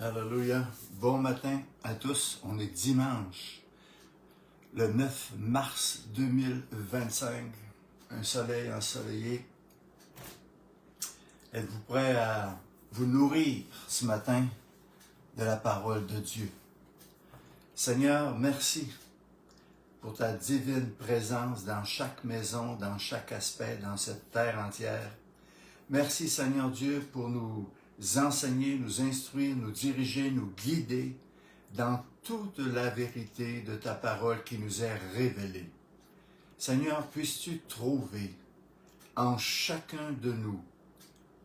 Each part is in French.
Alléluia. Bon matin à tous. On est dimanche, le 9 mars 2025. Un soleil ensoleillé. Êtes-vous prêts à vous nourrir ce matin de la parole de Dieu? Seigneur, merci pour ta divine présence dans chaque maison, dans chaque aspect, dans cette terre entière. Merci Seigneur Dieu pour nous enseigner, nous instruire, nous diriger, nous guider dans toute la vérité de ta parole qui nous est révélée. Seigneur, puisses-tu trouver en chacun de nous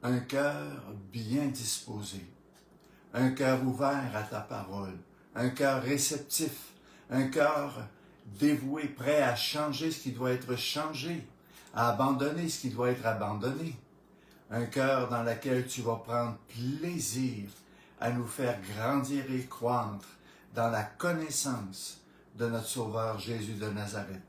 un cœur bien disposé, un cœur ouvert à ta parole, un cœur réceptif, un cœur dévoué, prêt à changer ce qui doit être changé, à abandonner ce qui doit être abandonné. Un cœur dans lequel tu vas prendre plaisir à nous faire grandir et croître dans la connaissance de notre Sauveur Jésus de Nazareth.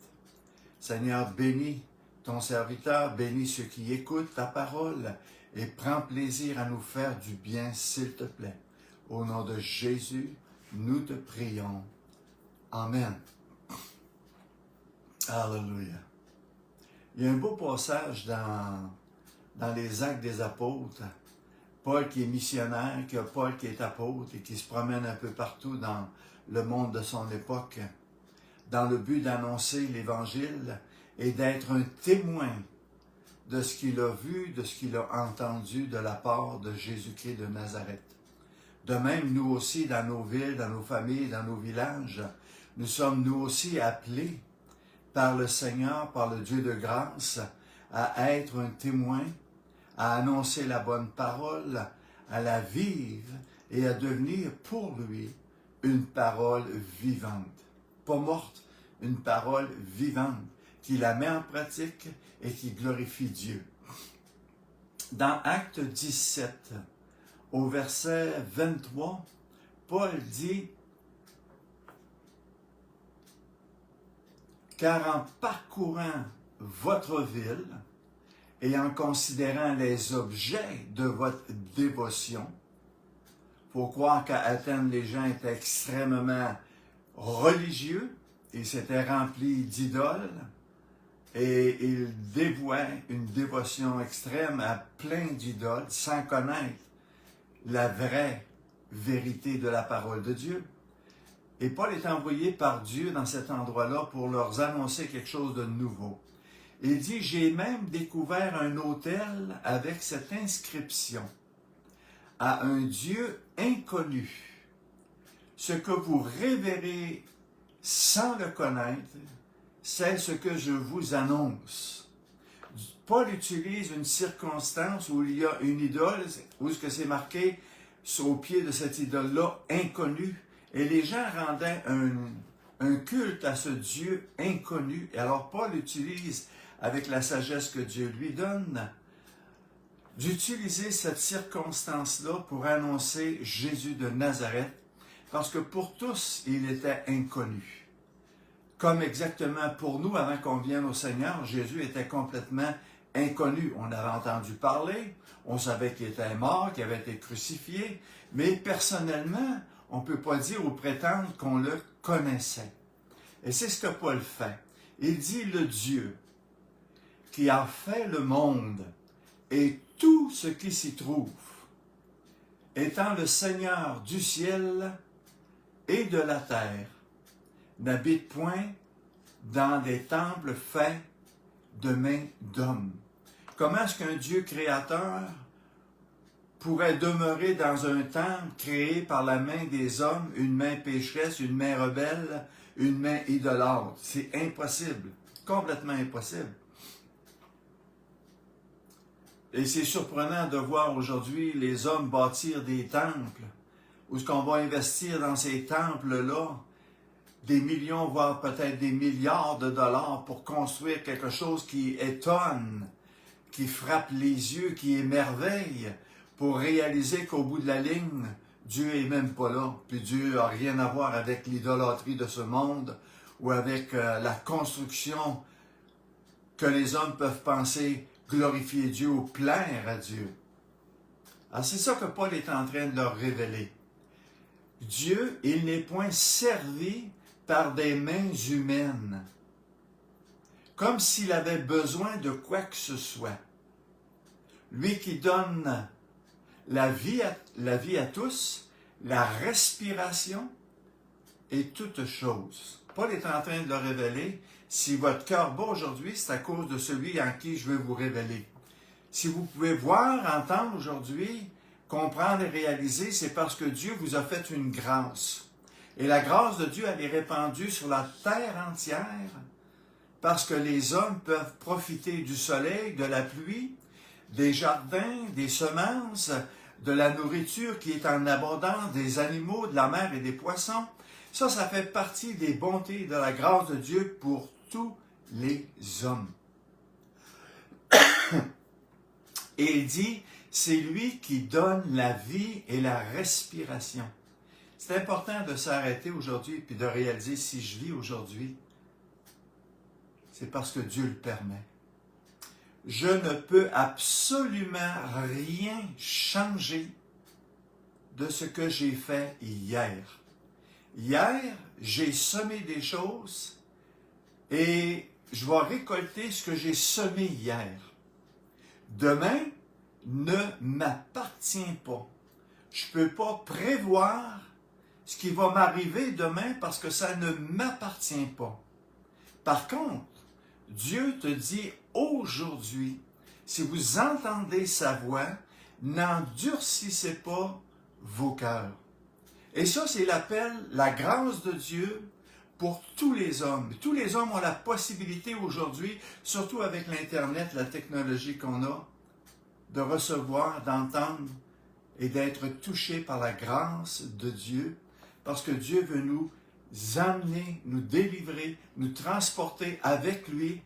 Seigneur, bénis ton serviteur, bénis ceux qui écoutent ta parole et prends plaisir à nous faire du bien, s'il te plaît. Au nom de Jésus, nous te prions. Amen. Alléluia. Il y a un beau passage dans les Actes des Apôtres, Paul qui est missionnaire, Paul qui est apôtre et qui se promène un peu partout dans le monde de son époque, dans le but d'annoncer l'Évangile et d'être un témoin de ce qu'il a vu, de ce qu'il a entendu de la part de Jésus-Christ de Nazareth. De même, nous aussi, dans nos villes, dans nos familles, dans nos villages, nous sommes nous aussi appelés par le Seigneur, par le Dieu de grâce, à être un témoin, à annoncer la bonne parole, à la vivre et à devenir pour lui une parole vivante. Pas morte, une parole vivante qui la met en pratique et qui glorifie Dieu. Dans Acte 17, au verset 23, Paul dit « Car en parcourant votre ville, et en considérant les objets de votre dévotion, il faut croire qu'à Athènes, les gens étaient extrêmement religieux, ils s'étaient remplis d'idoles, et ils dévouaient une dévotion extrême à plein d'idoles, sans connaître la vraie vérité de la parole de Dieu. Et Paul est envoyé par Dieu dans cet endroit-là pour leur annoncer quelque chose de nouveau. Il dit, j'ai même découvert un autel avec cette inscription à un Dieu inconnu. Ce que vous révérez sans le connaître, c'est ce que je vous annonce. Paul utilise une circonstance où il y a une idole, où ce que c'est marqué au pied de cette idole-là, inconnue, et les gens rendaient un culte à ce Dieu inconnu. Et alors Paul utilise avec la sagesse que Dieu lui donne, d'utiliser cette circonstance-là pour annoncer Jésus de Nazareth, parce que pour tous, il était inconnu. Comme exactement pour nous, avant qu'on vienne au Seigneur, Jésus était complètement inconnu. On avait entendu parler, on savait qu'il était mort, qu'il avait été crucifié, mais personnellement, on ne peut pas dire ou prétendre qu'on le connaissait. Et c'est ce que Paul fait. Il dit le Dieu qui a fait le monde et tout ce qui s'y trouve, étant le Seigneur du ciel et de la terre, n'habite point dans des temples faits de mains d'hommes. Comment est-ce qu'un Dieu créateur pourrait demeurer dans un temple créé par la main des hommes, une main pécheresse, une main rebelle, une main idolâtre? C'est impossible, complètement impossible. Et c'est surprenant de voir aujourd'hui les hommes bâtir des temples, où ce qu'on va investir dans ces temples-là, des millions, voire peut-être des milliards de dollars pour construire quelque chose qui étonne, qui frappe les yeux, qui émerveille, pour réaliser qu'au bout de la ligne, Dieu est même pas là. Puis Dieu n'a rien à voir avec l'idolâtrie de ce monde ou avec la construction que les hommes peuvent penser glorifier Dieu ou plaire à Dieu. Alors c'est ça que Paul est en train de leur révéler. Dieu, il n'est point servi par des mains humaines, comme s'il avait besoin de quoi que ce soit. Lui qui donne la vie à tous, la respiration et toute chose. Paul est en train de le révéler. Si votre cœur bat aujourd'hui, c'est à cause de celui en qui je veux vous révéler. Si vous pouvez voir, entendre aujourd'hui, comprendre et réaliser, c'est parce que Dieu vous a fait une grâce. Et la grâce de Dieu, elle est répandue sur la terre entière parce que les hommes peuvent profiter du soleil, de la pluie, des jardins, des semences, de la nourriture qui est en abondance, des animaux, de la mer et des poissons. Ça fait partie des bontés de la grâce de Dieu pour tous les hommes. Et il dit, c'est lui qui donne la vie et la respiration. C'est important de s'arrêter aujourd'hui et de réaliser si je vis aujourd'hui, c'est parce que Dieu le permet. Je ne peux absolument rien changer de ce que j'ai fait hier. Hier, j'ai semé des choses et je vais récolter ce que j'ai semé hier. Demain ne m'appartient pas. Je ne peux pas prévoir ce qui va m'arriver demain parce que ça ne m'appartient pas. Par contre, Dieu te dit aujourd'hui, si vous entendez sa voix, n'endurcissez pas vos cœurs. Et ça, c'est l'appel, la grâce de Dieu pour tous les hommes. Tous les hommes ont la possibilité aujourd'hui, surtout avec l'Internet, la technologie qu'on a, de recevoir, d'entendre et d'être touchés par la grâce de Dieu, parce que Dieu veut nous amener, nous délivrer, nous transporter avec lui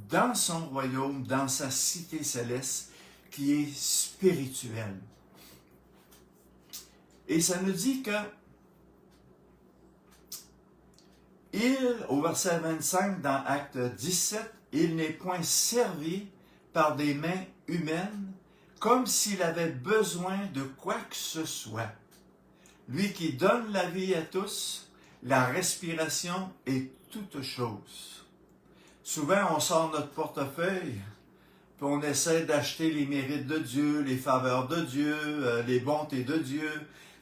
dans son royaume, dans sa cité céleste qui est spirituelle. Et ça nous dit que au verset 25 dans Acte 17, il n'est point servi par des mains humaines comme s'il avait besoin de quoi que ce soit. Lui qui donne la vie à tous, la respiration et toute chose. Souvent, on sort notre portefeuille, puis on essaie d'acheter les mérites de Dieu, les faveurs de Dieu, les bontés de Dieu.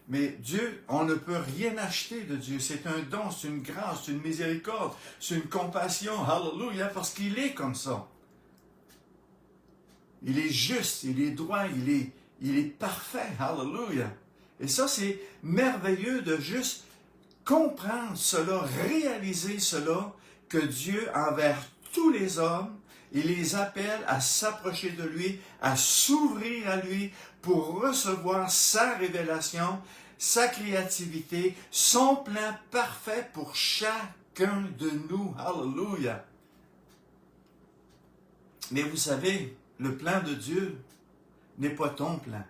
Mais Dieu, on ne peut rien acheter de Dieu. C'est un don, c'est une grâce, c'est une miséricorde, c'est une compassion. Hallelujah, parce qu'il est comme ça. Il est juste, il est droit, il est parfait. Hallelujah. Et ça, c'est merveilleux de juste comprendre cela, réaliser cela, que Dieu, envers tous les hommes, il les appelle à s'approcher de lui, à s'ouvrir à lui pour recevoir sa révélation, sa créativité, son plan parfait pour chacun de nous. Hallelujah! Mais vous savez, le plan de Dieu n'est pas ton plan.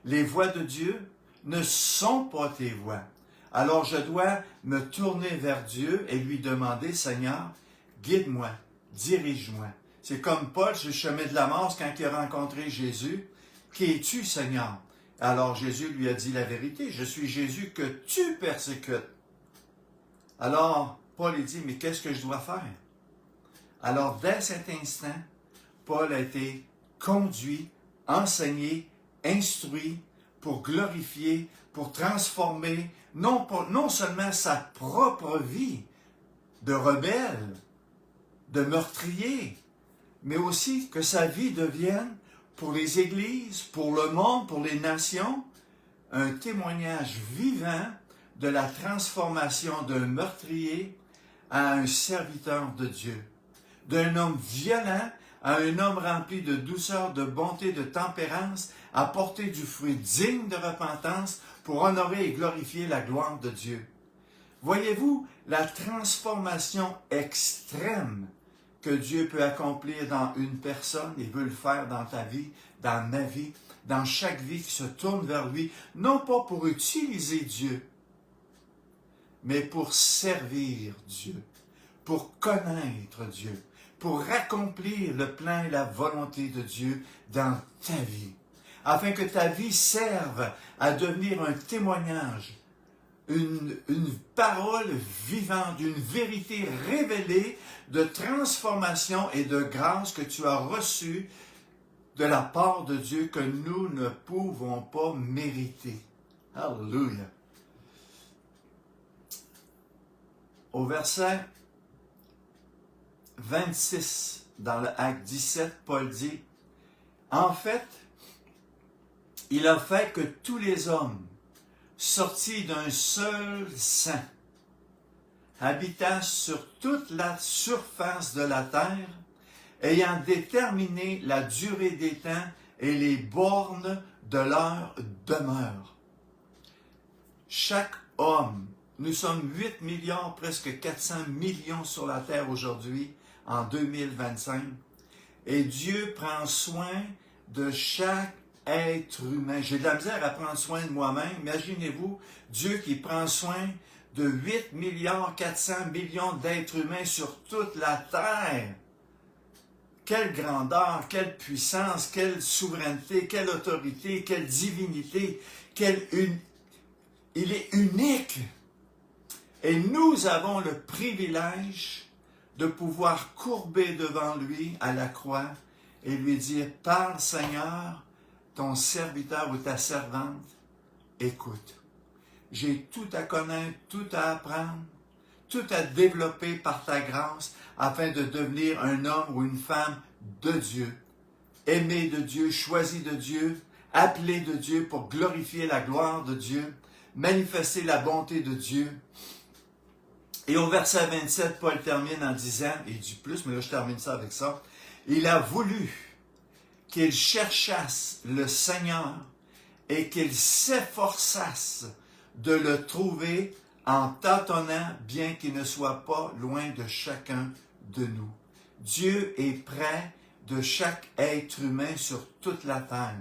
Les voies de Dieu ne sont pas tes voies. Alors je dois me tourner vers Dieu et lui demander, Seigneur, guide-moi, dirige-moi. C'est comme Paul sur le chemin de la mort quand il a rencontré Jésus. Qui es-tu, Seigneur? Alors Jésus lui a dit la vérité, je suis Jésus que tu persécutes. Alors Paul lui dit, mais qu'est-ce que je dois faire? Alors dès cet instant, Paul a été conduit, enseigné, instruit pour glorifier, pour transformer non seulement sa propre vie de rebelle, de meurtrier, mais aussi que sa vie devienne pour les églises, pour le monde, pour les nations, un témoignage vivant de la transformation d'un meurtrier à un serviteur de Dieu, d'un homme violent à un homme rempli de douceur, de bonté, de tempérance, à porter du fruit digne de repentance pour honorer et glorifier la gloire de Dieu. Voyez-vous la transformation extrême que Dieu peut accomplir dans une personne et veut le faire dans ta vie, dans ma vie, dans chaque vie qui se tourne vers lui, non pas pour utiliser Dieu, mais pour servir Dieu, pour connaître Dieu, pour accomplir le plan et la volonté de Dieu dans ta vie, afin que ta vie serve à devenir un témoignage une parole vivante, une vérité révélée de transformation et de grâce que tu as reçue de la part de Dieu que nous ne pouvons pas mériter. Alléluia. Au verset 26, dans le Acte 17, Paul dit, « En fait, il a fait que tous les hommes, sortis d'un seul sein, habitassent sur toute la surface de la terre, ayant déterminé la durée des temps et les bornes de leur demeure. » Chaque homme, nous sommes 8 milliards, presque 400 millions sur la terre aujourd'hui, en 2025, et Dieu prend soin de chaque être humain. J'ai de la misère à prendre soin de moi-même. Imaginez-vous, Dieu qui prend soin de 8 milliards 400 millions d'êtres humains sur toute la terre. Quelle grandeur, quelle puissance, quelle souveraineté, quelle autorité, quelle divinité, il est unique. Et nous avons le privilège de pouvoir courber devant lui à la croix et lui dire, « Parle Seigneur, ton serviteur ou ta servante, écoute. J'ai tout à connaître, tout à apprendre, tout à développer par ta grâce afin de devenir un homme ou une femme de Dieu, aimé de Dieu, choisi de Dieu, appelé de Dieu pour glorifier la gloire de Dieu, manifester la bonté de Dieu. » Et au verset 27, Paul termine en disant, et il dit plus, mais là je termine ça avec ça, « Il a voulu qu'ils cherchassent le Seigneur et qu'ils s'efforçassent de le trouver en tâtonnant, bien qu'il ne soit pas loin de chacun de nous. » Dieu est près de chaque être humain sur toute la terre.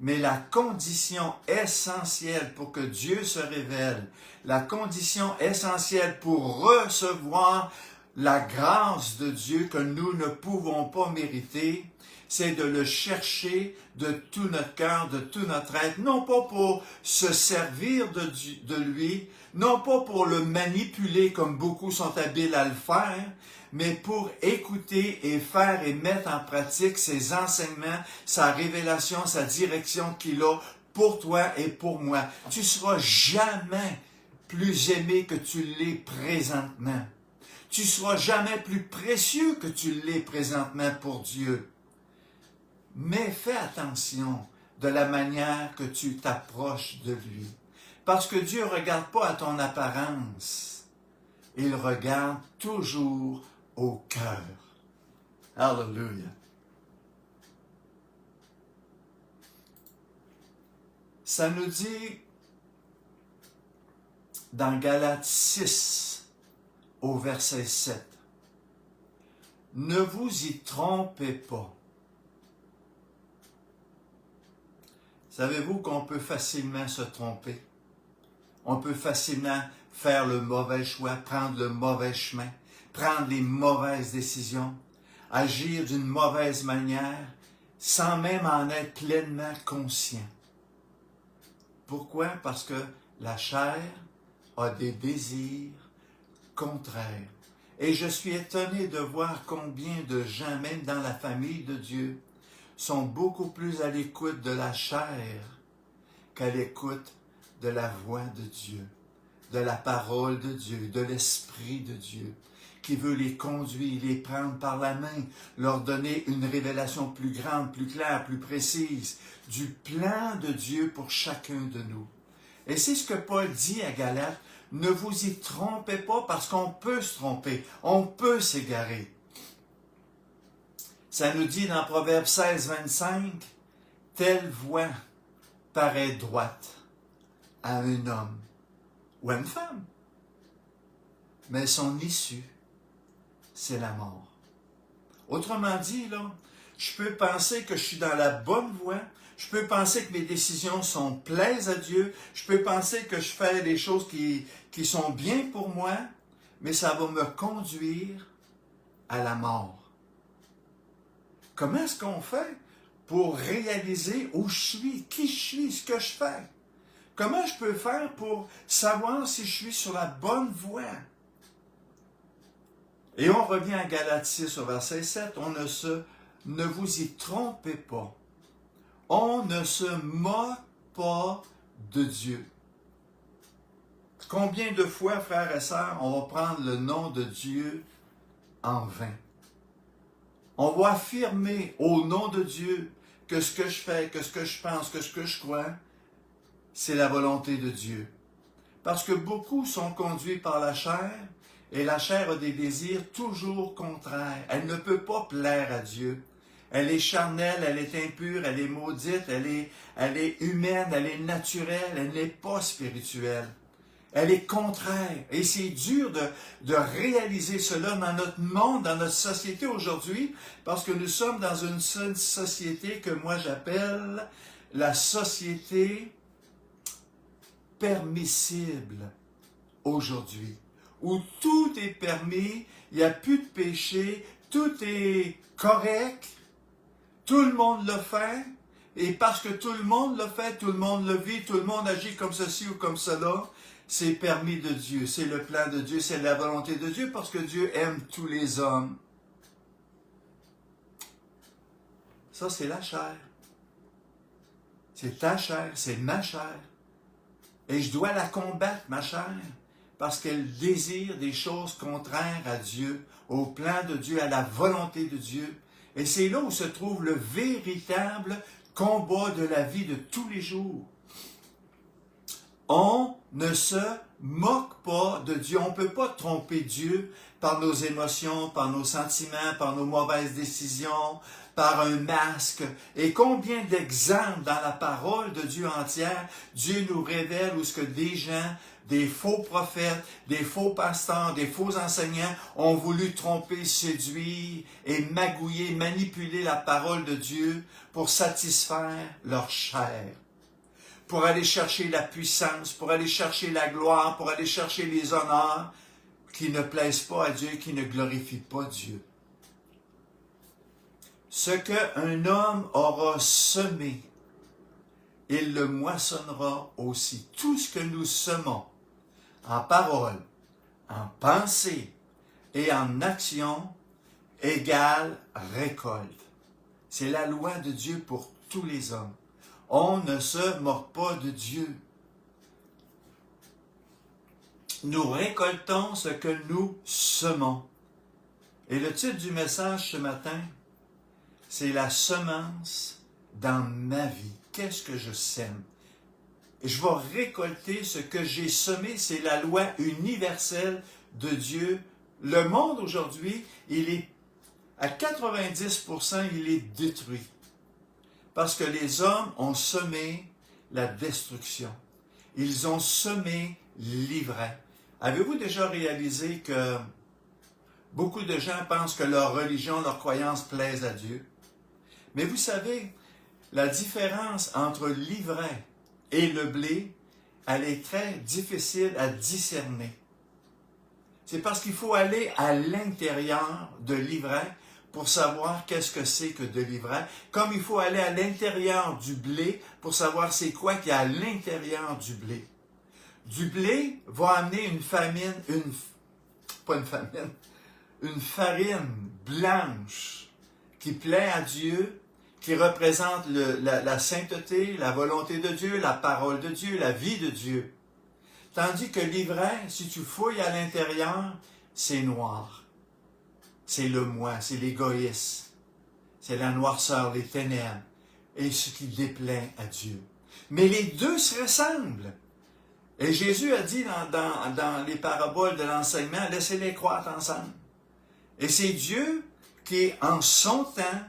Mais la condition essentielle pour que Dieu se révèle, la condition essentielle pour recevoir la grâce de Dieu que nous ne pouvons pas mériter, c'est de le chercher de tout notre cœur, de tout notre être, non pas pour se servir de lui, non pas pour le manipuler comme beaucoup sont habiles à le faire, mais pour écouter et faire et mettre en pratique ses enseignements, sa révélation, sa direction qu'il a pour toi et pour moi. Tu ne seras jamais plus aimé que tu l'es présentement. Tu ne seras jamais plus précieux que tu l'es présentement pour Dieu. Mais fais attention de la manière que tu t'approches de lui. Parce que Dieu ne regarde pas à ton apparence. Il regarde toujours au cœur. Alléluia. Ça nous dit dans Galates 6, au verset 7, « Ne vous y trompez pas. » Savez-vous qu'on peut facilement se tromper? On peut facilement faire le mauvais choix, prendre le mauvais chemin, prendre les mauvaises décisions, agir d'une mauvaise manière, sans même en être pleinement conscient. Pourquoi? Parce que la chair a des désirs contraires. Et je suis étonné de voir combien de gens, même dans la famille de Dieu, sont beaucoup plus à l'écoute de la chair qu'à l'écoute de la voix de Dieu, de la parole de Dieu, de l'Esprit de Dieu, qui veut les conduire, les prendre par la main, leur donner une révélation plus grande, plus claire, plus précise, du plan de Dieu pour chacun de nous. Et c'est ce que Paul dit à Galates, ne vous y trompez pas parce qu'on peut se tromper, on peut s'égarer. Ça nous dit dans Proverbe 16, 25, « Telle voie paraît droite à un homme ou à une femme, mais son issue, c'est la mort. » Autrement dit, là, je peux penser que je suis dans la bonne voie, je peux penser que mes décisions plaisent à Dieu, je peux penser que je fais des choses qui sont bien pour moi, mais ça va me conduire à la mort. Comment est-ce qu'on fait pour réaliser où je suis, qui je suis, ce que je fais? Comment je peux faire pour savoir si je suis sur la bonne voie? Et on revient à Galates 6 au verset 7. Ne vous y trompez pas. On ne se moque pas de Dieu. Combien de fois, frères et sœurs, on va prendre le nom de Dieu en vain? On va affirmer au nom de Dieu que ce que je fais, que ce que je pense, que ce que je crois, c'est la volonté de Dieu. Parce que beaucoup sont conduits par la chair, et la chair a des désirs toujours contraires. Elle ne peut pas plaire à Dieu. Elle est charnelle, elle est impure, elle est maudite, elle est humaine, elle est naturelle, elle n'est pas spirituelle. Elle est contraire. Et c'est dur de réaliser cela dans notre monde, dans notre société aujourd'hui, parce que nous sommes dans une seule société que moi j'appelle la société permissible aujourd'hui, où tout est permis, il n'y a plus de péché, tout est correct, tout le monde le fait, et parce que tout le monde le fait, tout le monde le vit, tout le monde agit comme ceci ou comme cela, c'est permis de Dieu, c'est le plan de Dieu, c'est la volonté de Dieu, parce que Dieu aime tous les hommes. Ça, c'est la chair. C'est ta chair, c'est ma chair. Et je dois la combattre, ma chair, parce qu'elle désire des choses contraires à Dieu, au plan de Dieu, à la volonté de Dieu. Et c'est là où se trouve le véritable combat de la vie de tous les jours. On ne se moque pas de Dieu. On ne peut pas tromper Dieu par nos émotions, par nos sentiments, par nos mauvaises décisions, par un masque. Et combien d'exemples dans la parole de Dieu entière, Dieu nous révèle où ce que des gens, des faux prophètes, des faux pasteurs, des faux enseignants ont voulu tromper, séduire et magouiller, manipuler la parole de Dieu pour satisfaire leur chair, pour aller chercher la puissance, pour aller chercher la gloire, pour aller chercher les honneurs qui ne plaisent pas à Dieu, qui ne glorifient pas Dieu. Ce qu'un homme aura semé, il le moissonnera aussi. Tout ce que nous semons, en parole, en pensée et en action, égale récolte. C'est la loi de Dieu pour tous les hommes. On ne se moque pas de Dieu. Nous récoltons ce que nous semons. Et le titre du message ce matin, c'est la semence dans ma vie. Qu'est-ce que je sème? Et je vais récolter ce que j'ai semé. C'est la loi universelle de Dieu. Le monde aujourd'hui, il est à 90%, il est détruit. Parce que les hommes ont semé la destruction. Ils ont semé l'ivraie. Avez-vous déjà réalisé que beaucoup de gens pensent que leur religion, leur croyance plaisent à Dieu? Mais vous savez, la différence entre l'ivraie et le blé, elle est très difficile à discerner. C'est parce qu'il faut aller à l'intérieur de l'ivraie pour savoir qu'est-ce que c'est que de l'ivraie, comme il faut aller à l'intérieur du blé pour savoir c'est quoi qu'il y a à l'intérieur du blé. Du blé va amener une farine blanche qui plaît à Dieu, qui représente la sainteté, la volonté de Dieu, la parole de Dieu, la vie de Dieu. Tandis que l'ivraie, si tu fouilles à l'intérieur, c'est noir. C'est le moi, c'est l'égoïsme, c'est la noirceur, les ténèbres, et ce qui déplaît à Dieu. Mais les deux se ressemblent. Et Jésus a dit dans les paraboles de l'enseignement, laissez-les croître ensemble. Et c'est Dieu qui, en son temps,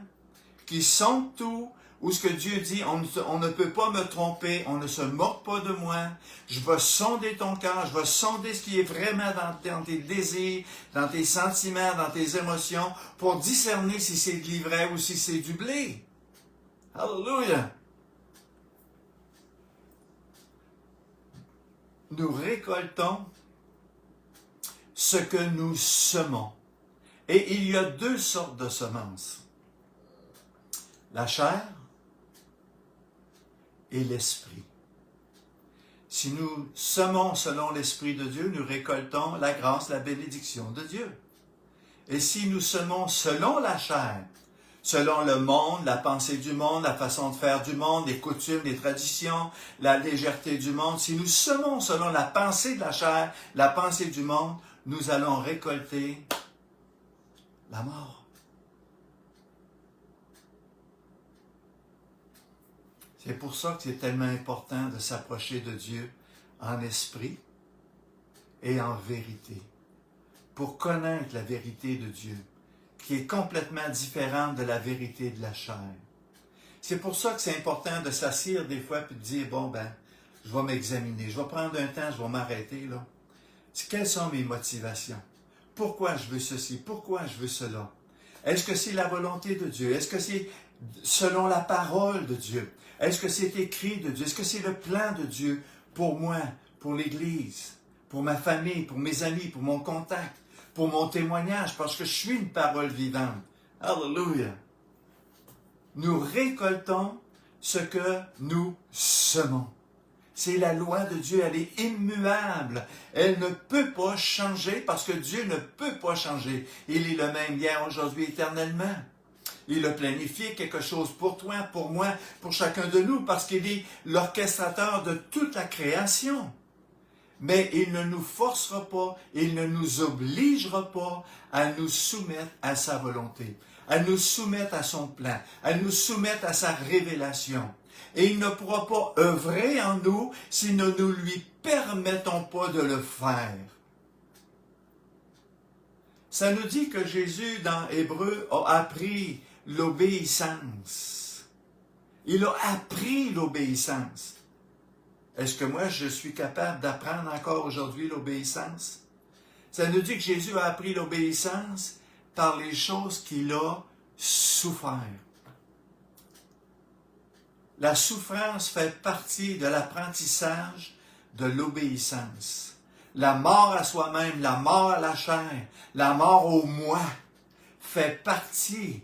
qui sonde tout, où ce que Dieu dit, on ne peut pas me tromper, on ne se moque pas de moi, je vais sonder ton cœur, je vais sonder ce qui est vraiment dans tes désirs, dans tes sentiments, dans tes émotions, pour discerner si c'est de l'ivraie ou si c'est du blé. Alléluia! Nous récoltons ce que nous semons. Et il y a deux sortes de semences. La chair et l'esprit. Si nous semons selon l'Esprit de Dieu, nous récoltons la grâce, la bénédiction de Dieu. Et si nous semons selon la chair, selon le monde, la pensée du monde, la façon de faire du monde, les coutumes, les traditions, la légèreté du monde, si nous semons selon la pensée de la chair, la pensée du monde, nous allons récolter la mort. C'est pour ça que c'est tellement important de s'approcher de Dieu en esprit et en vérité, pour connaître la vérité de Dieu, qui est complètement différente de la vérité de la chair. C'est pour ça que c'est important de s'asseoir des fois et de dire, bon je vais m'examiner, je vais prendre un temps, je vais m'arrêter là. Quelles sont mes motivations? Pourquoi je veux ceci? Pourquoi je veux cela? Est-ce que c'est la volonté de Dieu? Est-ce que c'est selon la parole de Dieu? Est-ce que c'est écrit de Dieu? Est-ce que c'est le plan de Dieu pour moi, pour l'Église, pour ma famille, pour mes amis, pour mon contact, pour mon témoignage, parce que je suis une parole vivante. Alléluia! Nous récoltons ce que nous semons. C'est la loi de Dieu, elle est immuable. Elle ne peut pas changer parce que Dieu ne peut pas changer. Il est le même hier, aujourd'hui, éternellement. Il a planifié quelque chose pour toi, pour moi, pour chacun de nous, parce qu'il est l'orchestrateur de toute la création. Mais il ne nous forcera pas, il ne nous obligera pas à nous soumettre à sa volonté, à nous soumettre à son plan, à nous soumettre à sa révélation. Et il ne pourra pas œuvrer en nous si nous ne lui permettons pas de le faire. Ça nous dit que Jésus, dans Hébreu, a appris l'obéissance. Il a appris l'obéissance. Est-ce que moi, je suis capable d'apprendre encore aujourd'hui l'obéissance? Ça nous dit que Jésus a appris l'obéissance par les choses qu'il a souffert. La souffrance fait partie de l'apprentissage de l'obéissance. La mort à soi-même, la mort à la chair, la mort au moi, fait partie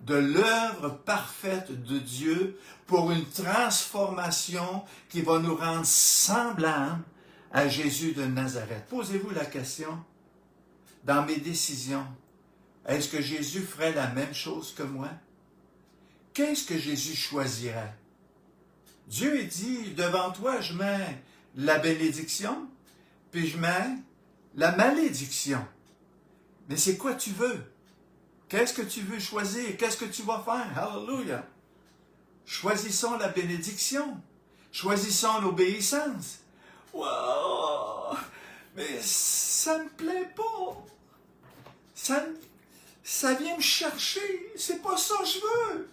de l'œuvre parfaite de Dieu pour une transformation qui va nous rendre semblables à Jésus de Nazareth. Posez-vous la question, dans mes décisions, est-ce que Jésus ferait la même chose que moi? Qu'est-ce que Jésus choisirait? Dieu dit, devant toi, je mets la bénédiction, puis je mets la malédiction. Mais c'est quoi tu veux? Qu'est-ce que tu veux choisir? Qu'est-ce que tu vas faire? Alléluia! Choisissons la bénédiction. Choisissons l'obéissance. Wow! Mais ça me plaît pas. Ça vient me chercher. C'est pas ça que je veux.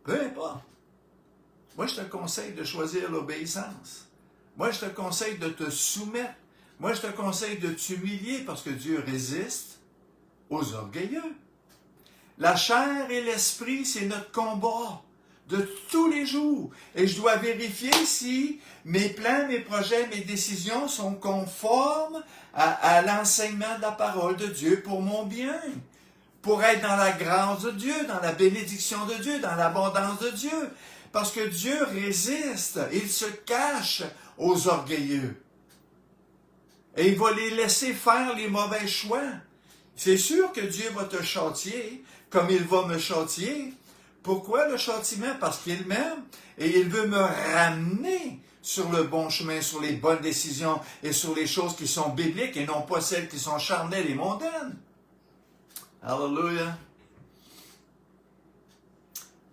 Peu importe. Moi, je te conseille de choisir l'obéissance. Moi, je te conseille de te soumettre. Moi, je te conseille de t'humilier parce que Dieu résiste aux orgueilleux. La chair et l'esprit, c'est notre combat de tous les jours. Et je dois vérifier si mes plans, mes projets, mes décisions sont conformes à l'enseignement de la parole de Dieu pour mon bien. Pour être dans la grâce de Dieu, dans la bénédiction de Dieu, dans l'abondance de Dieu. Parce que Dieu résiste, il se cache aux orgueilleux. Et il va les laisser faire les mauvais choix. C'est sûr que Dieu va te châtier, comme il va me châtier. Pourquoi le châtiment? Parce qu'il m'aime et il veut me ramener sur le bon chemin, sur les bonnes décisions et sur les choses qui sont bibliques et non pas celles qui sont charnelles et mondaines. Alléluia.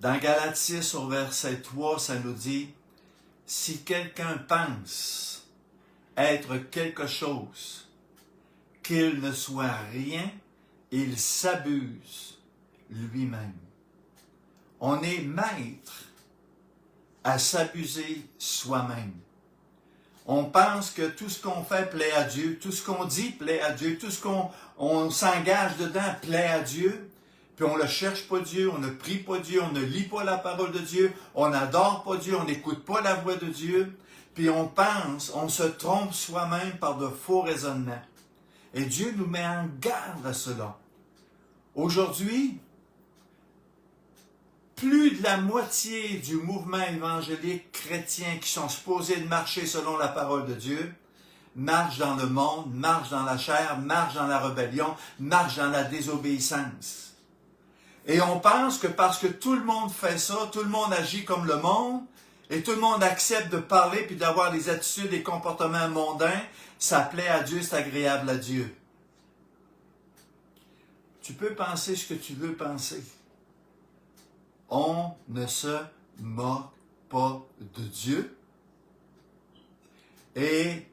Dans Galates 6, au verset 3, ça nous dit, « Si quelqu'un pense être quelque chose, qu'il ne soit rien, il s'abuse lui-même. » On est maître à s'abuser soi-même. On pense que tout ce qu'on fait plaît à Dieu, tout ce qu'on dit plaît à Dieu, tout ce qu'on s'engage dedans plaît à Dieu, puis on ne cherche pas Dieu, on ne prie pas Dieu, on ne lit pas la parole de Dieu, on n'adore pas Dieu, on n'écoute pas la voix de Dieu, puis on pense, on se trompe soi-même par de faux raisonnements. Et Dieu nous met en garde à cela. Aujourd'hui, plus de la moitié du mouvement évangélique chrétien qui sont supposés de marcher selon la parole de Dieu, marche dans le monde, marche dans la chair, marche dans la rébellion, marche dans la désobéissance. Et on pense que parce que tout le monde fait ça, tout le monde agit comme le monde, et tout le monde accepte de parler puis d'avoir des attitudes et comportements mondains, ça plaît à Dieu, c'est agréable à Dieu. Tu peux penser ce que tu veux penser. On ne se moque pas de Dieu. Et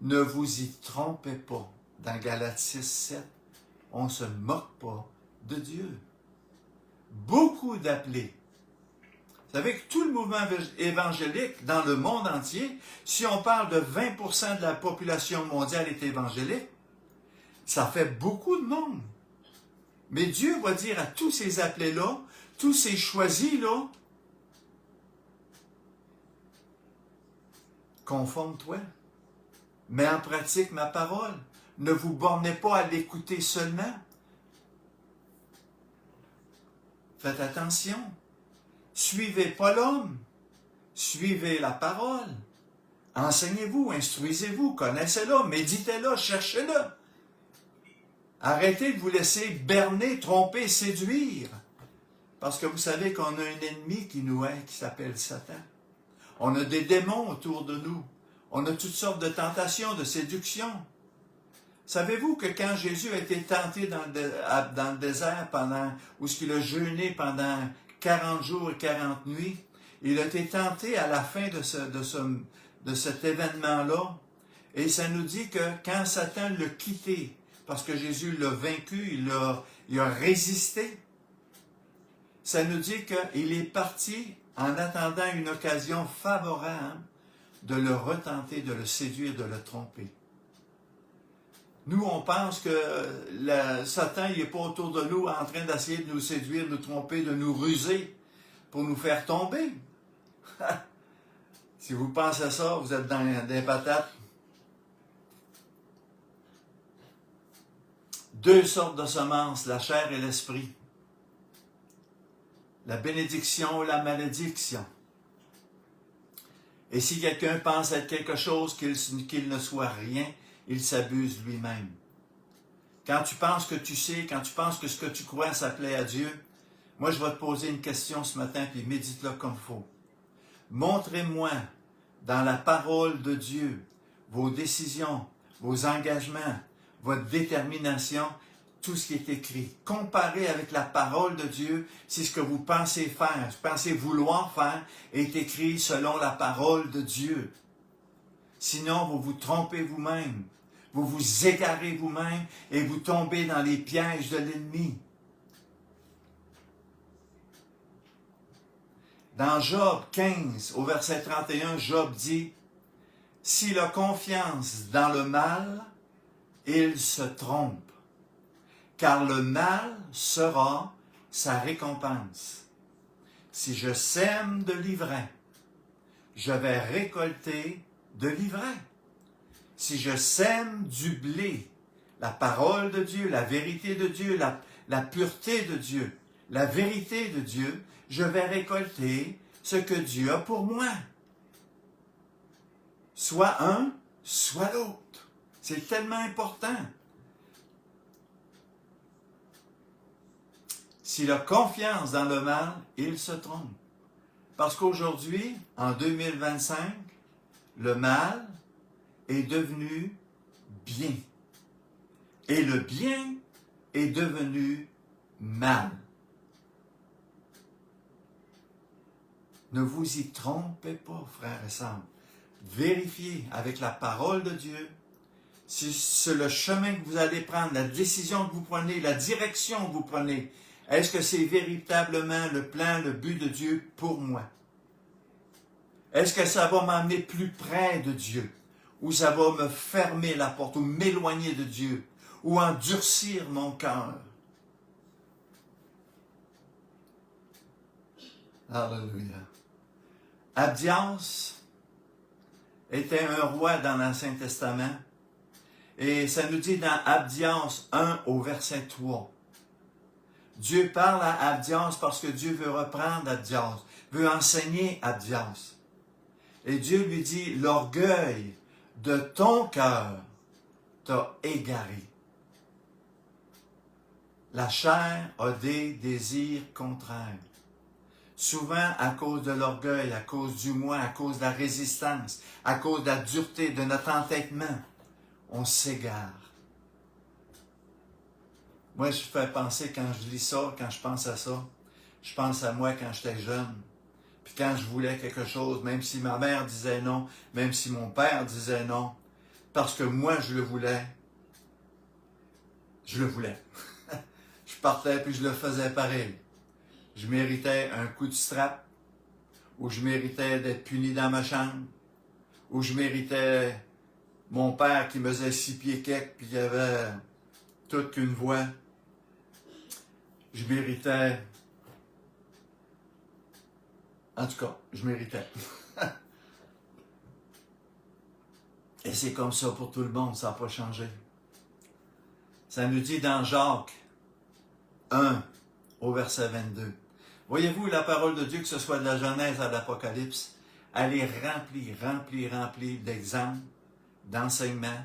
ne vous y trompez pas. Dans Galates 6:7, on ne se moque pas de Dieu. Beaucoup d'appelés. Vous savez que tout le mouvement évangélique dans le monde entier, si on parle de 20% de la population mondiale est évangélique, ça fait beaucoup de monde. Mais Dieu va dire à tous ces appelés-là, tous ces choisis-là, conforme-toi, mets en pratique ma parole. Ne vous bornez pas à l'écouter seulement. Faites attention. Suivez pas l'homme, suivez la parole. Enseignez-vous, instruisez-vous, connaissez-le, méditez-le, cherchez-le. Arrêtez de vous laisser berner, tromper, séduire. Parce que vous savez qu'on a un ennemi qui nous hait, qui s'appelle Satan. On a des démons autour de nous. On a toutes sortes de tentations, de séductions. Savez-vous que quand Jésus a été tenté dans le désert où il a jeûné pendant 40 jours et 40 nuits, il a été tenté à la fin de cet événement-là, et ça nous dit que quand Satan l'a quitté, parce que Jésus l'a vaincu, il a résisté, ça nous dit qu'il est parti en attendant une occasion favorable de le retenter, de le séduire, de le tromper. Nous, on pense que Satan, il n'est pas autour de nous en train d'essayer de nous séduire, de nous tromper, de nous ruser pour nous faire tomber. Si vous pensez à ça, vous êtes dans des patates. Deux sortes de semences, la chair et l'esprit. La bénédiction et la malédiction. Et si quelqu'un pense être quelque chose qu'il ne soit rien, il s'abuse lui-même. Quand tu penses que tu sais, quand tu penses que ce que tu crois, ça plaît à Dieu, moi je vais te poser une question ce matin, puis médite-la comme il faut. Montrez-moi dans la parole de Dieu vos décisions, vos engagements, votre détermination, tout ce qui est écrit. Comparez avec la parole de Dieu si ce que vous pensez faire, pensez vouloir faire, est écrit selon la parole de Dieu. Sinon, vous vous trompez vous-même, vous vous égarez vous-même et vous tombez dans les pièges de l'ennemi. Dans Job 15, au verset 31, Job dit, « S'il a confiance dans le mal, il se trompe, car le mal sera sa récompense. Si je sème de l'ivraie, je vais récolter de l'ivraie. Si je sème du blé, la parole de Dieu, la vérité de Dieu, la pureté de Dieu, la vérité de Dieu, je vais récolter ce que Dieu a pour moi. Soit un, soit l'autre. C'est tellement important. S'il a confiance dans le mal, il se trompe. Parce qu'aujourd'hui, en 2025, le mal est devenu bien. Et le bien est devenu mal. Ne vous y trompez pas, frères et sœurs. Vérifiez avec la parole de Dieu si c'est le chemin que vous allez prendre, la décision que vous prenez, la direction que vous prenez. Est-ce que c'est véritablement le plan, le but de Dieu pour moi? Est-ce que ça va m'amener plus près de Dieu? Ou ça va me fermer la porte, ou m'éloigner de Dieu, ou endurcir mon cœur? Alléluia. Abdias était un roi dans l'Ancien Testament, et ça nous dit dans Abdias 1 au verset 3. Dieu parle à Abdias parce que Dieu veut reprendre Abdias, veut enseigner Abdias. Et Dieu lui dit, l'orgueil de ton cœur t'a égaré. La chair a des désirs contraires. Souvent à cause de l'orgueil, à cause du moi, à cause de la résistance, à cause de la dureté, de notre entêtement, on s'égare. Moi, je fais penser, quand je lis ça, quand je pense à ça, je pense à moi quand j'étais jeune. Puis quand je voulais quelque chose, même si ma mère disait non, même si mon père disait non, parce que moi, je le voulais. Je partais puis je le faisais pareil. Je méritais un coup de strap, ou je méritais d'être puni dans ma chambre, ou je méritais mon père qui me faisait 6 pieds quelques puis qui avait toute qu'une voix. Je méritais. En tout cas, je méritais. Et c'est comme ça pour tout le monde, ça n'a pas changé. Ça nous dit dans Jacques 1, au verset 22. Voyez-vous, la parole de Dieu, que ce soit de la Genèse à l'Apocalypse, elle est remplie d'exemples, d'enseignements.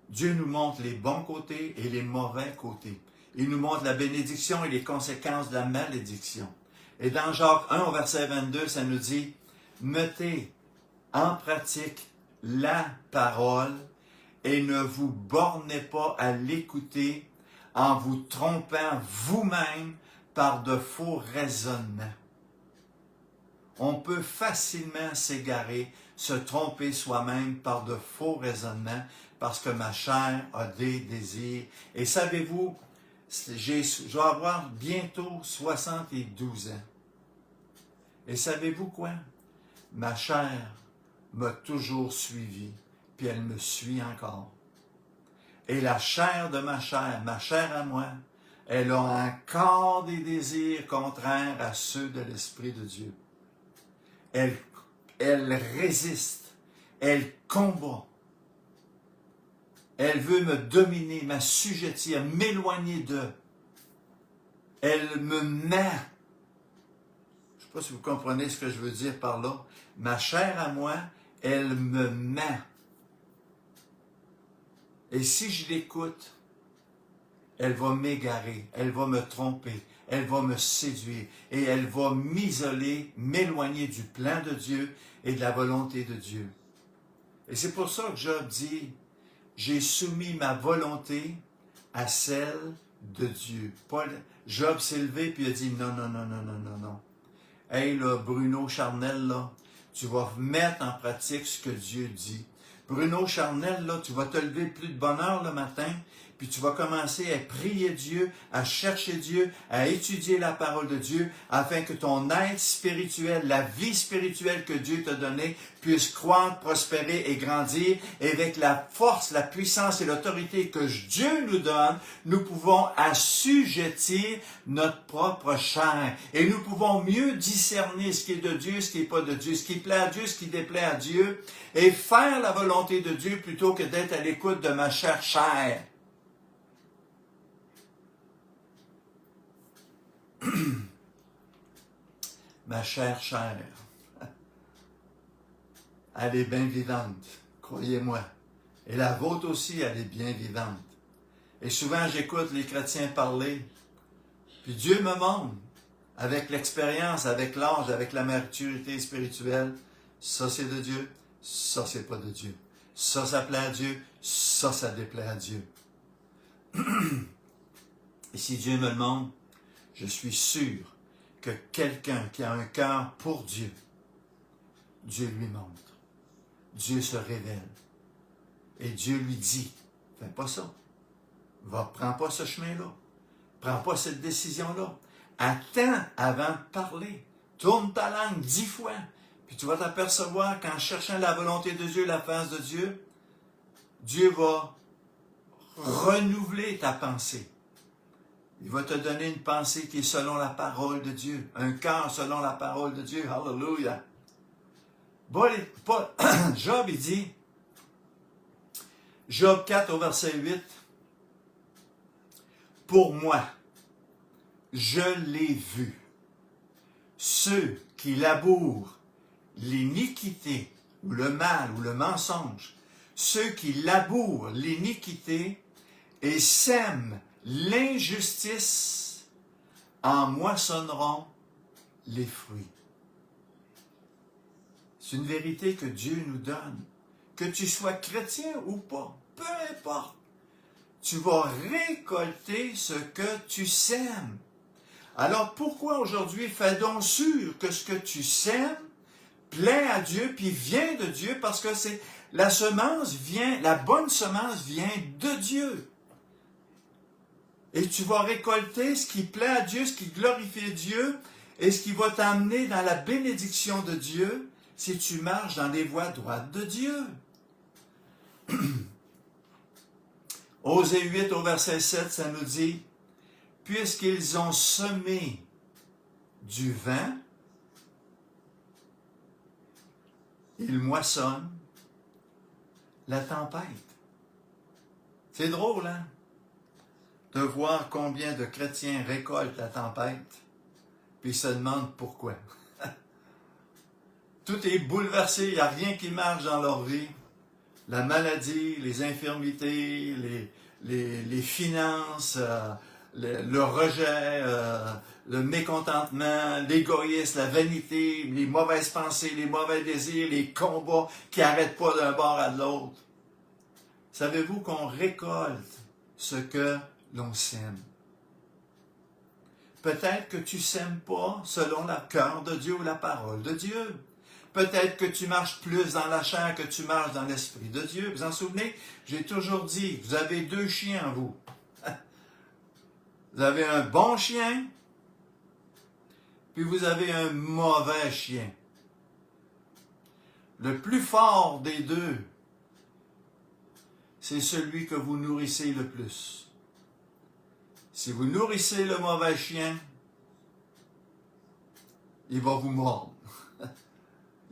Dieu nous montre les bons côtés et les mauvais côtés. Il nous montre la bénédiction et les conséquences de la malédiction. Et dans Jacques 1, au verset 22, ça nous dit, mettez en pratique la parole et ne vous bornez pas à l'écouter en vous trompant vous-même par de faux raisonnements. On peut facilement s'égarer, se tromper soi-même par de faux raisonnements parce que ma chair a des désirs. Et savez-vous, je vais avoir bientôt 72 ans. Et savez-vous quoi? Ma chair m'a toujours suivi, puis elle me suit encore. Et la chair de ma chair à moi, elle a encore des désirs contraires à ceux de l'Esprit de Dieu. Elle résiste, elle combat. Elle veut me dominer, m'assujettir, m'éloigner d'eux. Elle me met. Je ne sais pas si vous comprenez ce que je veux dire par là. Ma chair à moi, elle me met. Et si je l'écoute, elle va m'égarer, elle va me tromper, elle va me séduire et elle va m'isoler, m'éloigner du plan de Dieu et de la volonté de Dieu. Et c'est pour ça que Job dit, j'ai soumis ma volonté à celle de Dieu. Job s'est levé puis il a dit, non. Hey là, Bruno Charnel, là, tu vas mettre en pratique ce que Dieu dit. Bruno Charnel, là, tu vas te lever plus de bonne heure le matin, puis tu vas commencer à prier Dieu, à chercher Dieu, à étudier la parole de Dieu, afin que ton être spirituel, la vie spirituelle que Dieu t'a donnée, puisse croître, prospérer et grandir. Et avec la force, la puissance et l'autorité que Dieu nous donne, nous pouvons assujettir notre propre chair. Et nous pouvons mieux discerner ce qui est de Dieu, ce qui n'est pas de Dieu, ce qui plaît à Dieu, ce qui déplaît à Dieu, et faire la volonté de Dieu plutôt que d'être à l'écoute de ma chère chair. Ma chère chair, elle est bien vivante, croyez-moi. Et la vôtre aussi, elle est bien vivante. Et souvent, j'écoute les chrétiens parler, puis Dieu me montre, avec l'expérience, avec l'âge, avec la maturité spirituelle, ça c'est de Dieu, ça c'est pas de Dieu. Ça plaît à Dieu, ça déplaît à Dieu. Et si Dieu me le montre, je suis sûr que quelqu'un qui a un cœur pour Dieu, Dieu lui montre. Dieu se révèle. Et Dieu lui dit, fais pas ça. Prends pas ce chemin-là. Prends pas cette décision-là. Attends avant de parler. Tourne ta langue 10 fois. Puis tu vas t'apercevoir qu'en cherchant la volonté de Dieu, la face de Dieu, Dieu va renouveler ta pensée. Il va te donner une pensée qui est selon la parole de Dieu. Un cœur selon la parole de Dieu. Hallelujah. Job, il dit, Job 4 au verset 8, pour moi, je l'ai vu. Ceux qui labourent l'iniquité, ou le mal, ou le mensonge, ceux qui labourent l'iniquité et sèment l'injustice en moissonneront les fruits. C'est une vérité que Dieu nous donne. Que tu sois chrétien ou pas, peu importe, tu vas récolter ce que tu sèmes. Alors pourquoi aujourd'hui fais donc sûr que ce que tu sèmes plaît à Dieu puis vient de Dieu, parce que c'est la semence vient, la bonne semence vient de Dieu. Et tu vas récolter ce qui plaît à Dieu, ce qui glorifie Dieu et ce qui va t'amener dans la bénédiction de Dieu si tu marches dans les voies droites de Dieu. Osée 8 au verset 7, ça nous dit, « Puisqu'ils ont semé du vent, ils moissonnent la tempête. » C'est drôle, hein? De voir combien de chrétiens récoltent la tempête, puis ils se demandent pourquoi. Tout est bouleversé, il n'y a rien qui marche dans leur vie. La maladie, les infirmités, les finances, le rejet, le mécontentement, l'égoïsme, la vanité, les mauvaises pensées, les mauvais désirs, les combats qui n'arrêtent pas d'un bord à de l'autre. Savez-vous qu'on récolte ce que l'on sème? Peut-être que tu ne sèmes pas selon le cœur de Dieu ou la parole de Dieu. Peut-être que tu marches plus dans la chair que tu marches dans l'Esprit de Dieu. Vous en souvenez? J'ai toujours dit, vous avez deux chiens, vous. Vous avez un bon chien, puis vous avez un mauvais chien. Le plus fort des deux, c'est celui que vous nourrissez le plus. Si vous nourrissez le mauvais chien, il va vous mordre.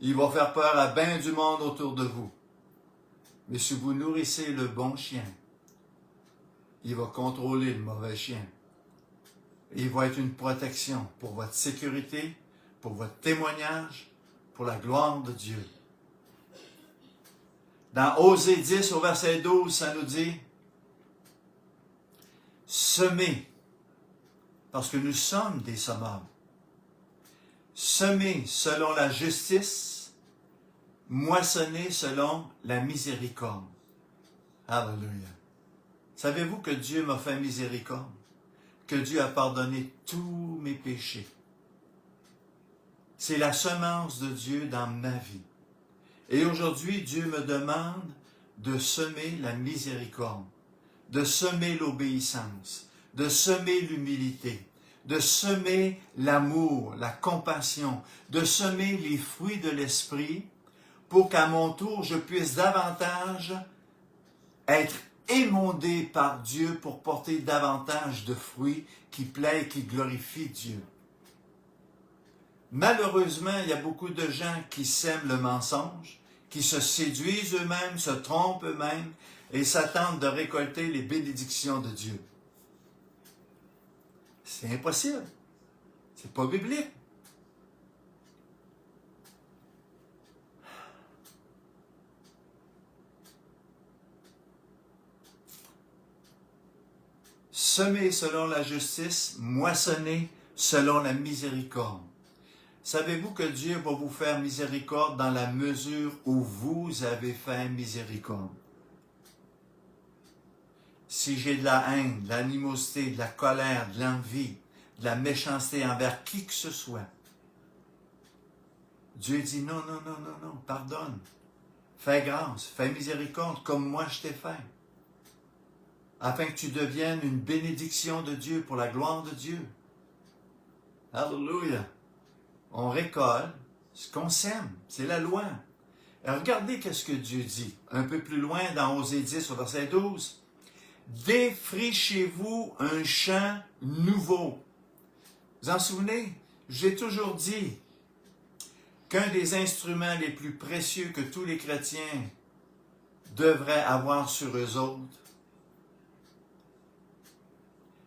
Il va faire peur à bien du monde autour de vous. Mais si vous nourrissez le bon chien, il va contrôler le mauvais chien. Il va être une protection pour votre sécurité, pour votre témoignage, pour la gloire de Dieu. Dans Osée 10 au verset 12, ça nous dit « Semez », parce que nous sommes des semeurs. « Semez selon la justice, moissonnez selon la miséricorde. » Alléluia. Savez-vous que Dieu m'a fait miséricorde? Que Dieu a pardonné tous mes péchés. C'est la semence de Dieu dans ma vie. Et aujourd'hui, Dieu me demande de semer la miséricorde, de semer l'obéissance, de semer l'humilité, de semer l'amour, la compassion, de semer les fruits de l'esprit pour qu'à mon tour, je puisse davantage être émondé par Dieu pour porter davantage de fruits qui plaisent et qui glorifient Dieu. Malheureusement, il y a beaucoup de gens qui sèment le mensonge, qui se séduisent eux-mêmes, se trompent eux-mêmes et s'attendent de récolter les bénédictions de Dieu. C'est impossible. C'est pas biblique. Semer selon la justice, moissonner selon la miséricorde. Savez-vous que Dieu va vous faire miséricorde dans la mesure où vous avez fait miséricorde? Si j'ai de la haine, de l'animosité, de la colère, de l'envie, de la méchanceté envers qui que ce soit, Dieu dit non, non, non, non, non, pardonne. Fais grâce, fais miséricorde comme moi je t'ai fait. Afin que tu deviennes une bénédiction de Dieu pour la gloire de Dieu. Alléluia. On récolte ce qu'on sème. C'est la loi. Et regardez qu'est-ce que Dieu dit. Un peu plus loin dans Osée 10 au verset 12. Défrichez-vous un champ nouveau. Vous en souvenez? J'ai toujours dit qu'un des instruments les plus précieux que tous les chrétiens devraient avoir sur eux autres,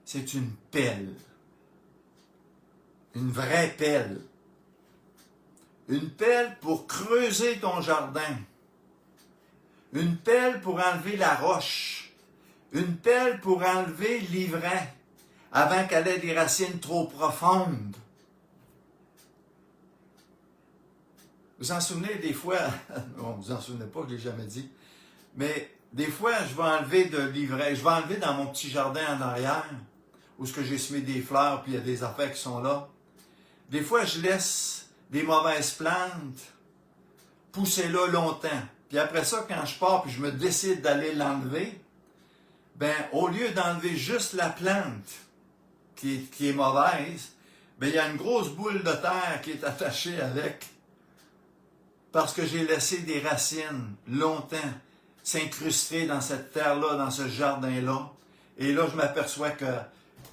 c'est une pelle. une vraie pelle. Une pelle pour creuser ton jardin. Une pelle pour enlever la roche. Une pelle pour enlever l'ivraie avant qu'elle ait des racines trop profondes. Vous en souvenez des fois, bon, vous en souvenez pas, je ne l'ai jamais dit, mais des fois, je vais enlever de l'ivraie, je vais enlever dans mon petit jardin en arrière, où ce que j'ai semé des fleurs, puis il y a des affaires qui sont là. Des fois, je laisse des mauvaises plantes pousser là longtemps. Puis après ça, quand je pars, puis je me décide d'aller l'enlever, ben, au lieu d'enlever juste la plante qui est mauvaise, ben, il y a une grosse boule de terre qui est attachée avec, parce que j'ai laissé des racines longtemps s'incruster dans cette terre-là, dans ce jardin-là. Et là, je m'aperçois que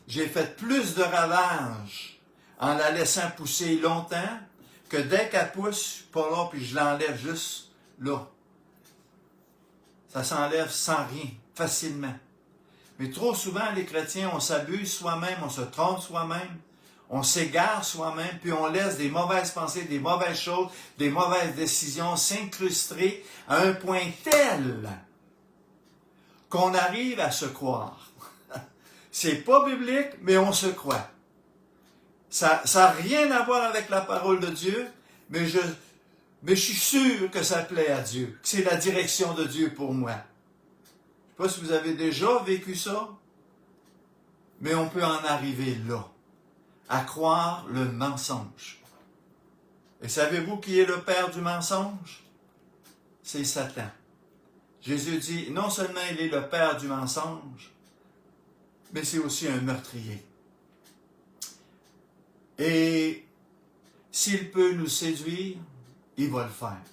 j'ai fait plus de ravages en la laissant pousser longtemps que dès qu'elle pousse, pas là, puis je l'enlève juste là. Ça s'enlève sans rien, facilement. Mais trop souvent, les chrétiens, on s'abuse soi-même, on se trompe soi-même, on s'égare soi-même, puis on laisse des mauvaises pensées, des mauvaises choses, des mauvaises décisions s'incruster à un point tel qu'on arrive à se croire. C'est pas biblique, mais on se croit. Ça n'a rien à voir avec la parole de Dieu, mais je suis sûr que ça plaît à Dieu, que c'est la direction de Dieu pour moi. Je ne sais pas si vous avez déjà vécu ça, mais on peut en arriver là, à croire le mensonge. Et savez-vous qui est le père du mensonge? C'est Satan. Jésus dit, non seulement il est le père du mensonge, mais c'est aussi un meurtrier. Et s'il peut nous séduire, il va le faire.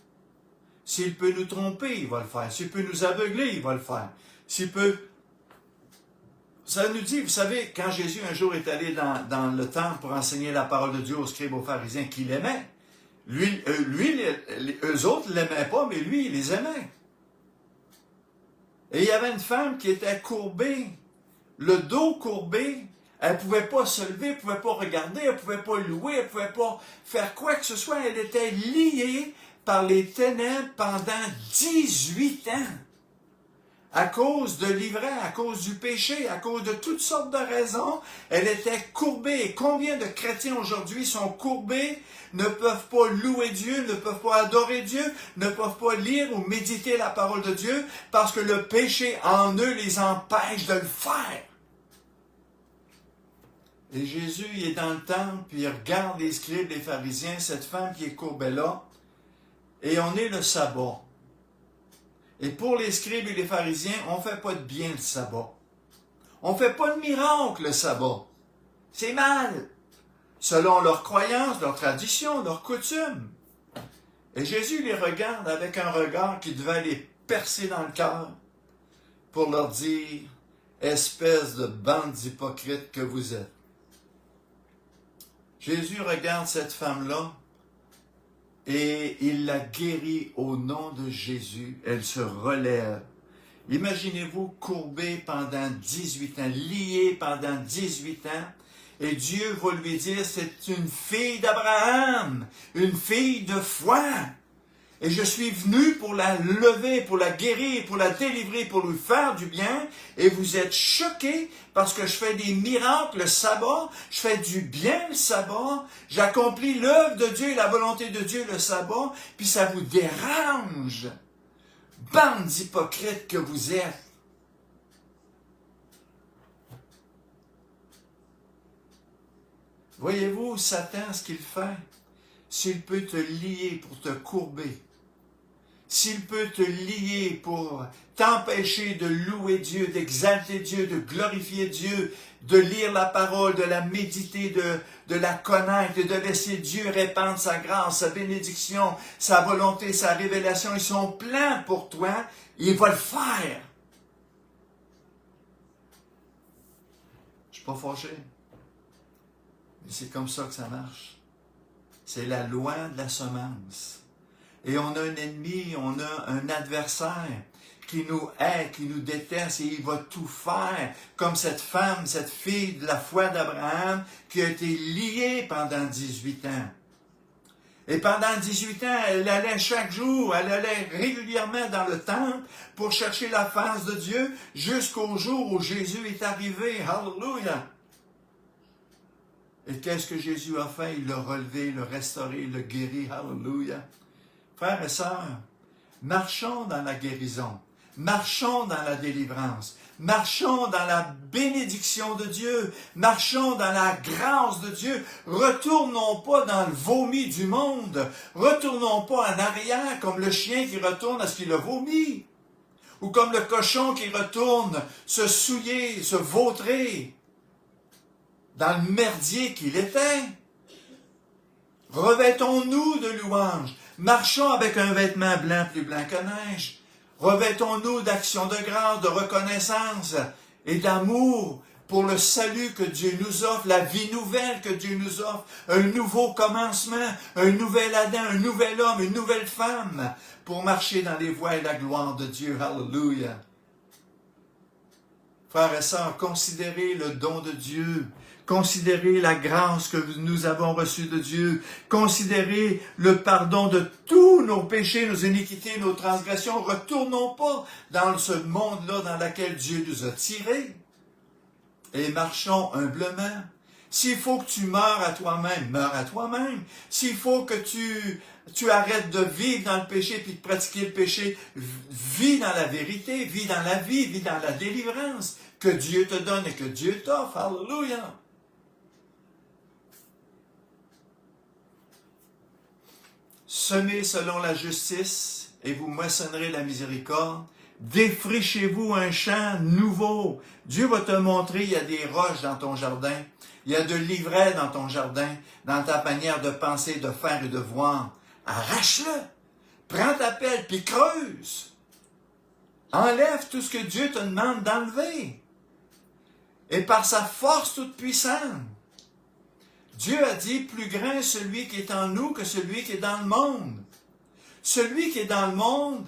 S'il peut nous tromper, il va le faire. S'il peut nous aveugler, il va le faire. S'il peut... Ça nous dit, vous savez, quand Jésus un jour est allé dans le temple pour enseigner la parole de Dieu aux scribes, aux pharisiens qu'il aimait, eux autres ne l'aimaient pas, mais lui, il les aimait. Et il y avait une femme qui était courbée, le dos courbé, elle ne pouvait pas se lever, elle ne pouvait pas regarder, elle ne pouvait pas louer, elle ne pouvait pas faire quoi que ce soit. Elle était liée par les ténèbres pendant 18 ans. À cause de l'ivraie, à cause du péché, à cause de toutes sortes de raisons, elle était courbée. Et combien de chrétiens aujourd'hui sont courbés, ne peuvent pas louer Dieu, ne peuvent pas adorer Dieu, ne peuvent pas lire ou méditer la parole de Dieu, parce que le péché en eux les empêche de le faire. Et Jésus, il est dans le temple, puis il regarde les scribes, les pharisiens, cette femme qui est courbée là, et on est le sabbat. Et pour les scribes et les pharisiens, on ne fait pas de bien le sabbat. On ne fait pas de miracle le sabbat. C'est mal, selon leurs croyances, leurs traditions, leurs coutumes. Et Jésus les regarde avec un regard qui devait les percer dans le cœur pour leur dire, espèce de bande d'hypocrites que vous êtes. Jésus regarde cette femme-là et il la guérit au nom de Jésus. Elle se relève. Imaginez-vous courbée pendant 18 ans, liée pendant 18 ans, et Dieu va lui dire, c'est une fille d'Abraham, une fille de foi. Et je suis venu pour la lever, pour la guérir, pour la délivrer, pour lui faire du bien. Et vous êtes choqués parce que je fais des miracles le sabbat, je fais du bien le sabbat, j'accomplis l'œuvre de Dieu et la volonté de Dieu le sabbat, puis ça vous dérange. Bande d'hypocrites que vous êtes. Voyez-vous, Satan, ce qu'il fait? S'il peut te lier pour te courber, s'il peut te lier pour t'empêcher de louer Dieu, d'exalter Dieu, de glorifier Dieu, de lire la parole, de la méditer, de la connaître et de laisser Dieu répandre sa grâce, sa bénédiction, sa volonté, sa révélation, ils sont pleins pour toi, il va le faire. Je ne suis pas fâché, mais c'est comme ça que ça marche. C'est la loi de la semence. Et on a un ennemi, on a un adversaire qui nous hait, qui nous déteste, et il va tout faire, comme cette femme, cette fille de la foi d'Abraham, qui a été liée pendant 18 ans. Et pendant 18 ans, elle allait chaque jour, elle allait régulièrement dans le temple pour chercher la face de Dieu, jusqu'au jour où Jésus est arrivé. Alléluia! Et qu'est-ce que Jésus a fait? Il l'a relevé, il l'a restauré, il l'a guéri. Alléluia! Frères et sœurs, marchons dans la guérison, marchons dans la délivrance, marchons dans la bénédiction de Dieu, marchons dans la grâce de Dieu, retournons pas dans le vomi du monde, retournons pas en arrière comme le chien qui retourne à ce qu'il a vomi, ou comme le cochon qui retourne se souiller, se vautrer dans le merdier qu'il était. Revêtons-nous de louanges. Marchons avec un vêtement blanc plus blanc que neige. Revêtons-nous d'actions de grâce, de reconnaissance et d'amour pour le salut que Dieu nous offre, la vie nouvelle que Dieu nous offre, un nouveau commencement, un nouvel Adam, un nouvel homme, une nouvelle femme, pour marcher dans les voies et la gloire de Dieu. Alléluia. Frères et sœurs, considérez le don de Dieu. Considérez la grâce que nous avons reçue de Dieu. Considérez le pardon de tous nos péchés, nos iniquités, nos transgressions. Retournons pas dans ce monde-là dans lequel Dieu nous a tirés. Et marchons humblement. S'il faut que tu meurs à toi-même, meurs à toi-même. S'il faut que tu arrêtes de vivre dans le péché puis de pratiquer le péché, vis dans la vérité, vis dans la vie, vis dans la délivrance que Dieu te donne et que Dieu t'offre. Alléluia! Semez selon la justice et vous moissonnerez la miséricorde. Défrichez-vous un champ nouveau. Dieu va te montrer, il y a des roches dans ton jardin. Il y a de l'ivraie dans ton jardin, dans ta manière de penser, de faire et de voir. Arrache-le. Prends ta pelle puis creuse. Enlève tout ce que Dieu te demande d'enlever. Et par sa force toute puissante, Dieu a dit, plus grand est celui qui est en nous que celui qui est dans le monde. Celui qui est dans le monde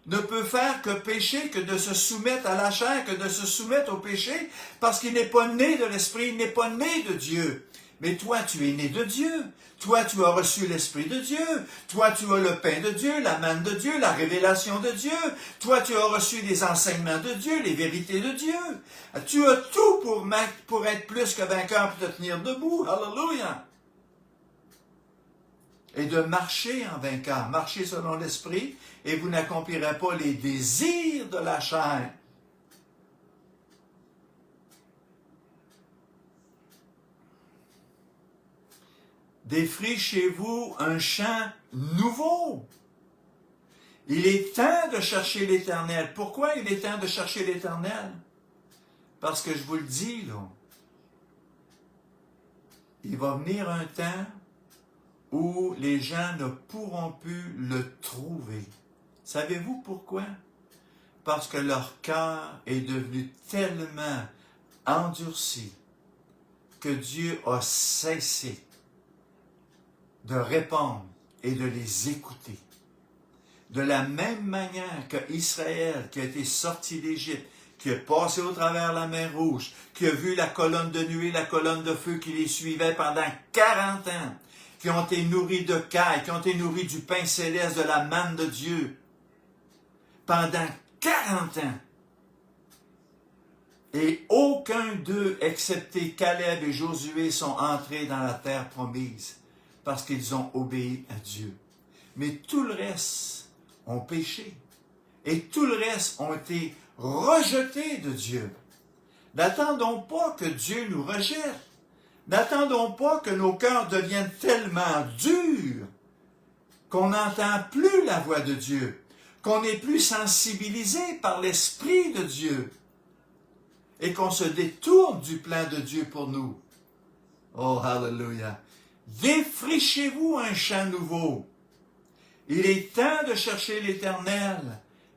ne peut faire que pécher, que de se soumettre à la chair, que de se soumettre au péché, parce qu'il n'est pas né de l'Esprit, il n'est pas né de Dieu. Mais toi, tu es né de Dieu. Toi, tu as reçu l'Esprit de Dieu. Toi, tu as le pain de Dieu, la manne de Dieu, la révélation de Dieu. Toi, tu as reçu les enseignements de Dieu, les vérités de Dieu. Tu as tout pour être plus que vainqueur, pour te tenir debout. Alléluia! Et de marcher en vainqueur, marcher selon l'Esprit, et vous n'accomplirez pas les désirs de la chair. Défrichez-vous un champ nouveau. Il est temps de chercher l'Éternel. Pourquoi il est temps de chercher l'Éternel? Parce que je vous le dis, là, il va venir un temps où les gens ne pourront plus le trouver. Savez-vous pourquoi? Parce que leur cœur est devenu tellement endurci que Dieu a cessé de répondre et de les écouter. De la même manière que Israël, qui a été sorti d'Égypte, qui a passé au travers la mer Rouge, qui a vu la colonne de nuée, la colonne de feu qui les suivait pendant 40 ans, qui ont été nourris de cailles, qui ont été nourris du pain céleste, de la manne de Dieu, pendant 40 ans. Et aucun d'eux, excepté Caleb et Josué, sont entrés dans la terre promise, parce qu'ils ont obéi à Dieu. Mais tout le reste ont péché. Et tout le reste ont été rejetés de Dieu. N'attendons pas que Dieu nous rejette. N'attendons pas que nos cœurs deviennent tellement durs qu'on n'entend plus la voix de Dieu, qu'on n'est plus sensibilisé par l'Esprit de Dieu et qu'on se détourne du plan de Dieu pour nous. Oh, hallelujah! Défrichez-vous un champ nouveau. Il est temps de chercher l'Éternel,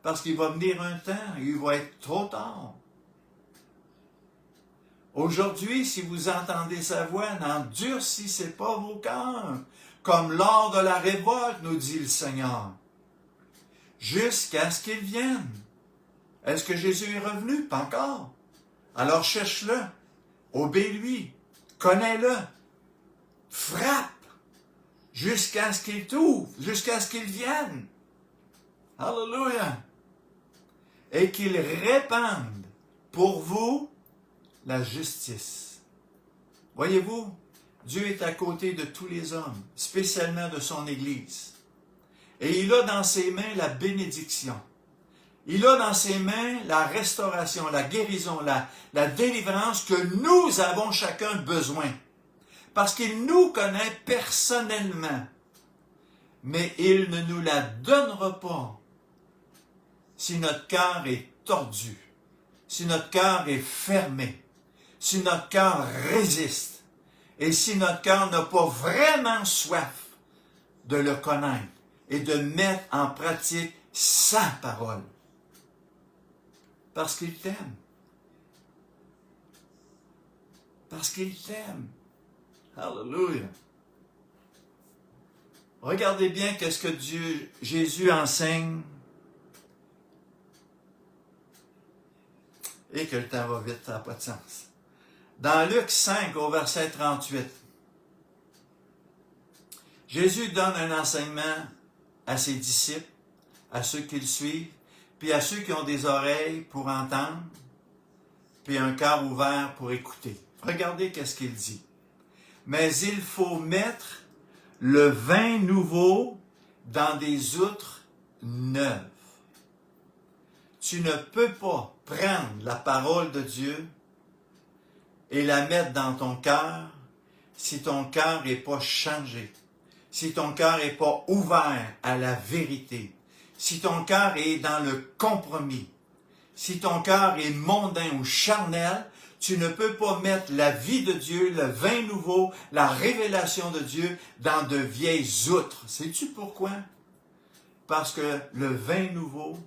parce qu'il va venir un temps, il va être trop tard. Aujourd'hui, si vous entendez sa voix, n'endurcissez pas vos cœurs, comme lors de la révolte, nous dit le Seigneur. jusqu'à ce qu'il vienne. Est-ce que Jésus est revenu? Pas encore. Alors cherche-le, obéis-lui, connais-le, frappe jusqu'à ce qu'il t'ouvre, jusqu'à ce qu'il vienne. Alléluia. Et qu'il répande pour vous la justice. Voyez-vous, Dieu est à côté de tous les hommes, spécialement de son Église. Et il a dans ses mains la bénédiction. Il a dans ses mains la restauration, la guérison, la délivrance que nous avons chacun besoin. Parce qu'il nous connaît personnellement. Mais il ne nous la donnera pas si notre cœur est tordu, si notre cœur est fermé, si notre cœur résiste et si notre cœur n'a pas vraiment soif de le connaître et de mettre en pratique sa parole. Parce qu'il t'aime. Parce qu'il t'aime. Alléluia. Regardez bien qu'est-ce que Jésus enseigne. Et que le temps va vite, ça n'a pas de sens. Dans Luc 5, au verset 38, Jésus donne un enseignement à ses disciples, à ceux qui le suivent, puis à ceux qui ont des oreilles pour entendre, puis un cœur ouvert pour écouter. Regardez qu'est-ce qu'il dit. Mais il faut mettre le vin nouveau dans des outres neuves. Tu ne peux pas prendre la parole de Dieu et la mettre dans ton cœur si ton cœur n'est pas changé, si ton cœur n'est pas ouvert à la vérité, si ton cœur est dans le compromis, si ton cœur est mondain ou charnel, tu ne peux pas mettre la vie de Dieu, le vin nouveau, la révélation de Dieu dans de vieilles outres. Sais-tu pourquoi? Parce que le vin nouveau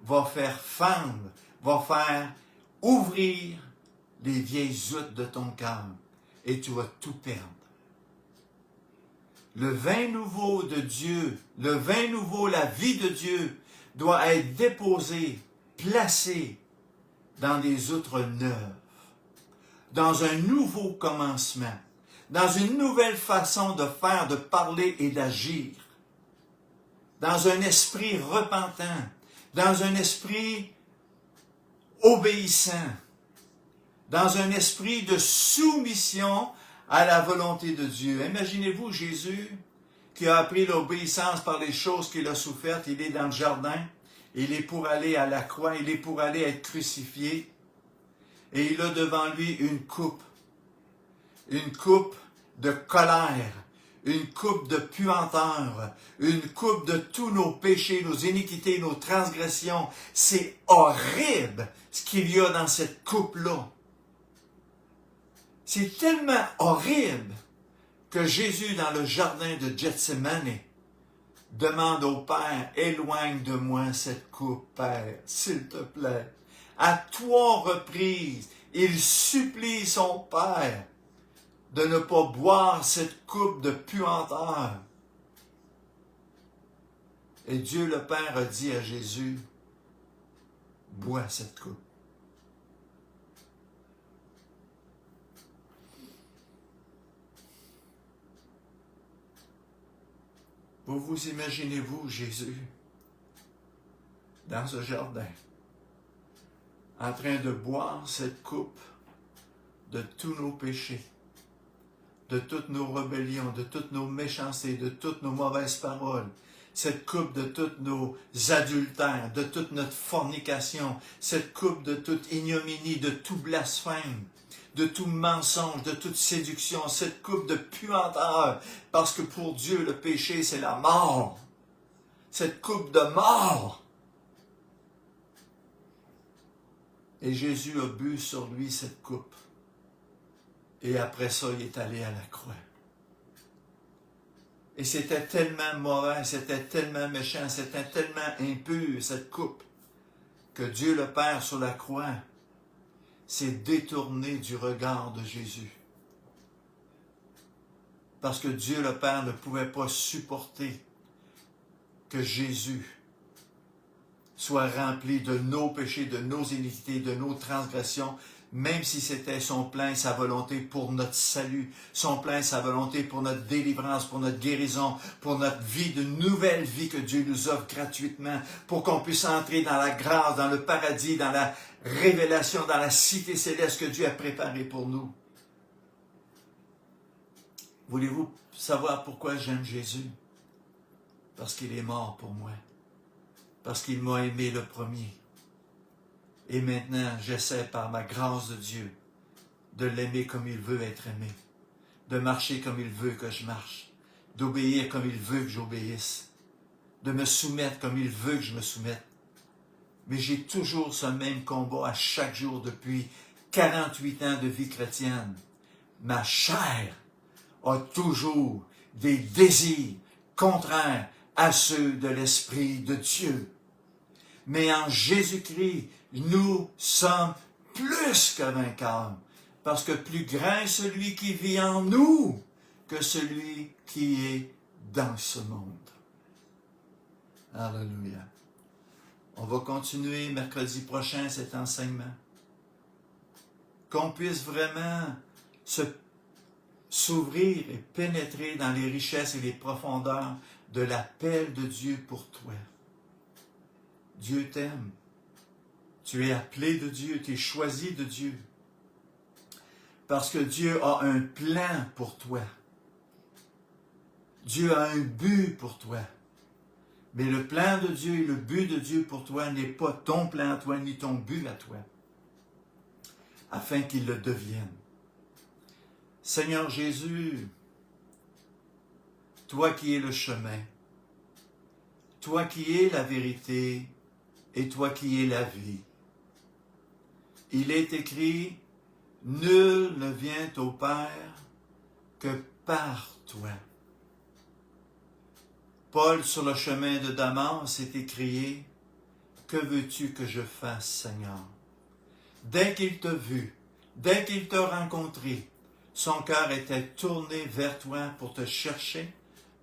va faire fendre, va faire ouvrir les vieilles outres de ton cœur et tu vas tout perdre. Le vin nouveau de Dieu, le vin nouveau, la vie de Dieu doit être déposé, placé dans des outres neuves, dans un nouveau commencement, dans une nouvelle façon de faire, de parler et d'agir, dans un esprit repentant, dans un esprit obéissant, dans un esprit de soumission à la volonté de Dieu. Imaginez-vous Jésus qui a appris l'obéissance par les choses qu'il a souffertes. Il est dans le jardin, il est pour aller à la croix, il est pour aller être crucifié. Et il a devant lui une coupe de colère, une coupe de puanteur, une coupe de tous nos péchés, nos iniquités, nos transgressions. C'est horrible ce qu'il y a dans cette coupe-là. C'est tellement horrible que Jésus, dans le jardin de Gethsémani, demande au Père, éloigne de moi cette coupe, Père, s'il te plaît. À 3 reprises, il supplie son Père de ne pas boire cette coupe de puanteur. Et Dieu le Père a dit à Jésus, bois cette coupe. Vous imaginez-vous Jésus dans ce jardin, en train de boire cette coupe de tous nos péchés, de toutes nos rébellions, de toutes nos méchancetés, de toutes nos mauvaises paroles, cette coupe de tous nos adultères, de toute notre fornication, cette coupe de toute ignominie, de tout blasphème, de tout mensonge, de toute séduction, cette coupe de puanteur, parce que pour Dieu, le péché, c'est la mort. Cette coupe de mort. Et Jésus a bu sur lui cette coupe. Et après ça, il est allé à la croix. Et c'était tellement mauvais, c'était tellement méchant, c'était tellement impur, cette coupe, que Dieu le Père sur la croix s'est détourné du regard de Jésus. Parce que Dieu le Père ne pouvait pas supporter que Jésus soit rempli de nos péchés, de nos iniquités, de nos transgressions, même si c'était son plein et sa volonté pour notre salut, son plein et sa volonté pour notre délivrance, pour notre guérison, pour notre vie, de nouvelle vie que Dieu nous offre gratuitement, pour qu'on puisse entrer dans la grâce, dans le paradis, dans la révélation, dans la cité céleste que Dieu a préparée pour nous. Voulez-vous savoir pourquoi j'aime Jésus? Parce qu'il est mort pour moi, parce qu'il m'a aimé le premier. Et maintenant, j'essaie par ma grâce de Dieu de l'aimer comme il veut être aimé, de marcher comme il veut que je marche, d'obéir comme il veut que j'obéisse, de me soumettre comme il veut que je me soumette. Mais j'ai toujours ce même combat à chaque jour depuis 48 ans de vie chrétienne. Ma chair a toujours des désirs contraires à ceux de l'Esprit de Dieu. Mais en Jésus-Christ, nous sommes plus que vainqueurs, parce que plus grand est celui qui vit en nous que celui qui est dans ce monde. Alléluia. On va continuer mercredi prochain cet enseignement. Qu'on puisse vraiment s'ouvrir et pénétrer dans les richesses et les profondeurs de l'appel de Dieu pour toi. Dieu t'aime. Tu es appelé de Dieu, tu es choisi de Dieu. Parce que Dieu a un plan pour toi. Dieu a un but pour toi. Mais le plan de Dieu et le but de Dieu pour toi n'est pas ton plan à toi, ni ton but à toi, afin qu'il le devienne. Seigneur Jésus, toi qui es le chemin, toi qui es la vérité, et toi qui es la vie. Il est écrit, nul ne vient au Père que par toi. Paul, sur le chemin de Damas, s'est écrié, que veux-tu que je fasse, Seigneur? Dès qu'il t'a vu, dès qu'il t'a rencontré, son cœur était tourné vers toi pour te chercher,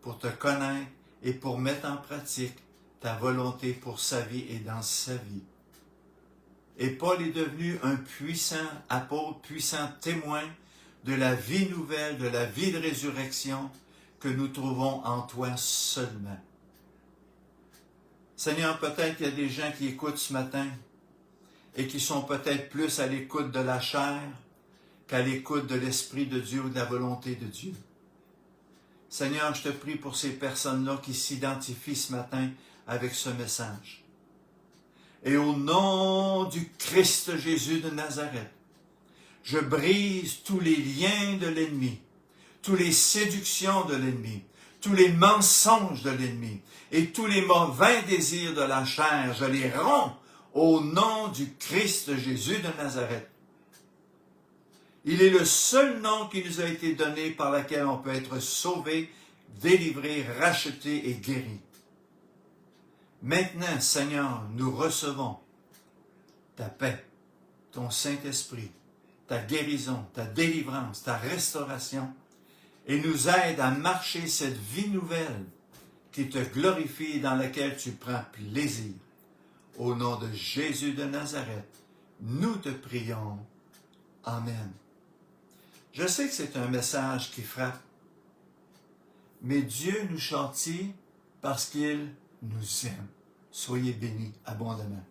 pour te connaître et pour mettre en pratique ta volonté pour sa vie et dans sa vie. Et Paul est devenu un puissant apôtre, puissant témoin de la vie nouvelle, de la vie de résurrection que nous trouvons en toi seulement. Seigneur, peut-être qu'il y a des gens qui écoutent ce matin et qui sont peut-être plus à l'écoute de la chair qu'à l'écoute de l'Esprit de Dieu ou de la volonté de Dieu. Seigneur, je te prie pour ces personnes-là qui s'identifient ce matin avec ce message. Et au nom du Christ Jésus de Nazareth, je brise tous les liens de l'ennemi, toutes les séductions de l'ennemi, tous les mensonges de l'ennemi et tous les mauvais désirs de la chair. Je les romps au nom du Christ Jésus de Nazareth. Il est le seul nom qui nous a été donné par lequel on peut être sauvé, délivré, racheté et guéri. Maintenant, Seigneur, nous recevons ta paix, ton Saint-Esprit, ta guérison, ta délivrance, ta restauration, et nous aide à marcher cette vie nouvelle qui te glorifie et dans laquelle tu prends plaisir. Au nom de Jésus de Nazareth, nous te prions. Amen. Je sais que c'est un message qui frappe, mais Dieu nous châtie parce qu'il nous aime. Soyez bénis abondamment.